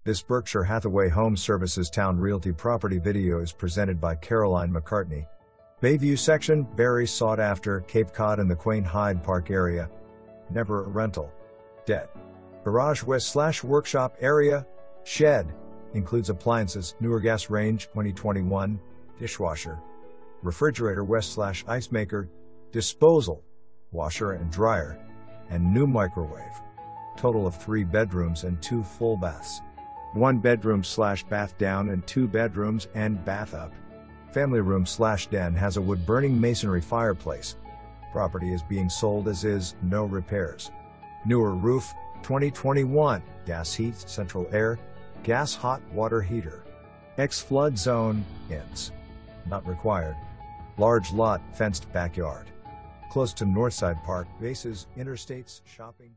This Berkshire Hathaway Home Services Towne Realty property video is presented by Caroline McCartney. Bayview Section, very sought after, Cape Cod in the quaint Hyde Park area. Never a rental. Det. Garage west/workshop area. Shed. Includes appliances, newer gas range, 2021, dishwasher. Refrigerator west/icemaker. Disposal. Washer and dryer. And new microwave. Total of 3 bedrooms and 2 full baths. 1 bedroom/bath down and 2 bedrooms and bath up. Family room/den has a wood-burning masonry fireplace. Property is being sold as is, no repairs. Newer roof, 2021, gas heat, central air, gas hot water heater. Ex-flood zone, INS. Not required. Large lot, fenced backyard. Close to Northside Park, bases, interstates, shopping.